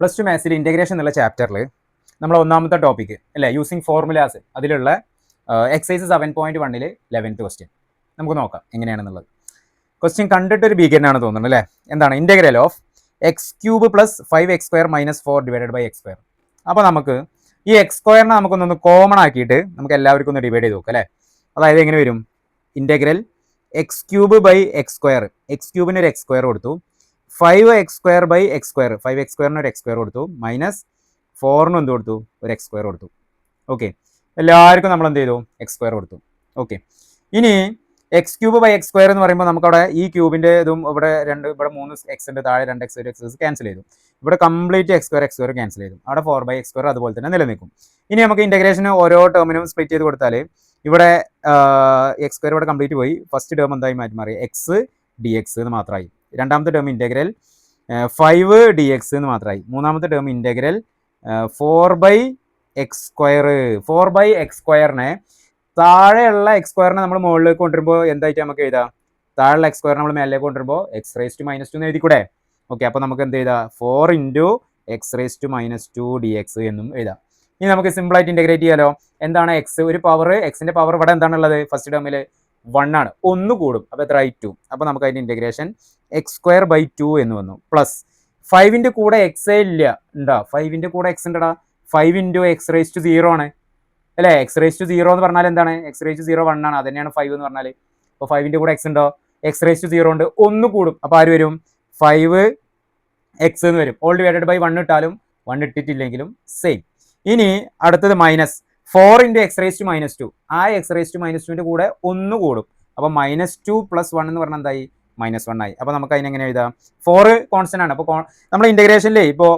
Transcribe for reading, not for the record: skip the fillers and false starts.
Plus two മാത്സിൽ integration എന്നുള്ള ചാപ്റ്ററിൽ നമ്മൾ ഒന്നാമത്തെ ടോപ്പിക്ക് അല്ലേ, യൂസിങ് ഫോർമുലാസ്, അതിലുള്ള എക്സസൈസ് 7.1 11th ക്വസ്റ്റ്യൻ നമുക്ക് നോക്കാം എങ്ങനെയാണെന്നുള്ളത്. ക്വസ്റ്റ്യൻ കണ്ടിട്ടൊരു ബീഗിനാണ് തോന്നുന്നത് അല്ലേ. എന്താണ് integral of x³ plus 5x² minus 4 divided by x². അപ്പോൾ നമുക്ക് ഈ x²നെ നമുക്കൊന്നൊന്ന് കോമൺ ആക്കിയിട്ട് നമുക്ക് എല്ലാവർക്കും ഒന്ന് ഡിവൈഡ് ചെയ്ത് നോക്കാം അല്ലേ. അതായത് എങ്ങനെ വരും, integral x³ by x², x³ ഒരു x² കൊടുത്തു, 5x² ബൈ x², 5x² ഒരു x² കൊടുത്തു, മൈനസ് 4 എന്ത് കൊടുത്തു, ഒരു x² കൊടുത്തു. ഓക്കെ, എല്ലാവർക്കും നമ്മൾ എന്ത് ചെയ്തു, x² കൊടുത്തു. ഓക്കെ, ഇനി x³ ബൈ x² എന്ന് പറയുമ്പോൾ നമുക്കവിടെ ഈ ക്യൂബിൻ്റെ ഇതും ഇവിടെ ഇവിടെ 3 x ഉണ്ട്, താഴെ 2 x ക്യാൻസൽ ചെയ്തു. ഇവിടെ കംപ്ലീറ്റ് x² ക്യാൻസൽ ചെയ്തു. അവിടെ 4/x² അതുപോലെ തന്നെ നിലനിൽക്കും. ഇനി നമുക്ക് ഇൻറ്റഗ്രേഷന് ഓരോ ടേമിനും സ്പ്ലിറ്റ് ചെയ്ത് കൊടുത്താൽ ഇവിടെ x² ഇവിടെ കംപ്ലീറ്റ് പോയി. ഫസ്റ്റ് ടേം എന്തായി മാറി, എക്സ് ഡി എക്സ് എന്ന് മാത്രമായി. രണ്ടാമത്തെ ടേം ഇൻറ്റഗ്രൽ 5dx എന്ന് മാത്രമായി. മൂന്നാമത്തെ ടേം ഇൻറ്റഗ്രൽ 4/x². 4/x²നെ താഴെയുള്ള x² നമ്മൾ മുകളിലേക്ക് കൊണ്ടുവരുമ്പോൾ എന്തായിട്ട് നമുക്ക് എഴുതാം, താഴെയുള്ള x² നമ്മൾ മേലേക്ക് കൊണ്ടുവരുമ്പോൾ x⁻² എന്ന് എഴുതിക്കൂടെ. ഓക്കെ, അപ്പോൾ നമുക്ക് എന്ത് ചെയ്താൽ 4 × x⁻² dx എന്നും എഴുതാം. ഇനി നമുക്ക് സിമ്പിളായിട്ട് ഇൻറ്റഗ്രേറ്റ് ചെയ്യാലോ. എന്താണ് എക്സ്, ഒരു പവർ, എക്സിൻ്റെ പവർ ഇവിടെ എന്താണുള്ളത്, ഫസ്റ്റ് ടേമിൽ 1 ആണ്, 1 കൂടും, അപ്പോൾ എത്ര 2. അപ്പോൾ നമുക്ക് അതിൻ്റെ ഇൻറ്റഗ്രേഷൻ x²/2 എന്ന് വന്നു. പ്ലസ് 5ൻ്റെ കൂടെ എക്സേ ഇല്ല, ഉണ്ടോ, 5ൻ്റെ കൂടെ എക്സ് ഉണ്ടടാ, 5 × x⁻0 ആണ് അല്ലേ. x⁻0 എന്ന് പറഞ്ഞാൽ എന്താണ്, x⁻0 1 ആണ്, അത് തന്നെയാണ് 5 എന്ന് പറഞ്ഞാൽ. അപ്പോൾ 5ൻ്റെ കൂടെ എക്സ് ഉണ്ടോ, x⁻0 ഉണ്ട്, 1 കൂടും, അപ്പോൾ ആര് വരും, 5x എന്ന് വരും. ഓൾ ഡിവൈഡഡ് ബൈ 1 ഇട്ടാലും 1 ഇട്ടിട്ടില്ലെങ്കിലും സെയിം. ഇനി അടുത്തത് മൈനസ് 4 × x⁻². ആ x⁻²ൻ്റെ കൂടെ 1 കൂടും, അപ്പോൾ -2 + 1 എന്ന് പറഞ്ഞാൽ എന്തായി, -1 ആയി. അപ്പോൾ നമുക്ക് അതിനെങ്ങനെ എഴുതാം, 4 കോൺസ്റ്റന്റ് ആണ്. അപ്പോൾ നമ്മൾ ഇൻറ്റഗ്രേഷനിലേ ഇപ്പോൾ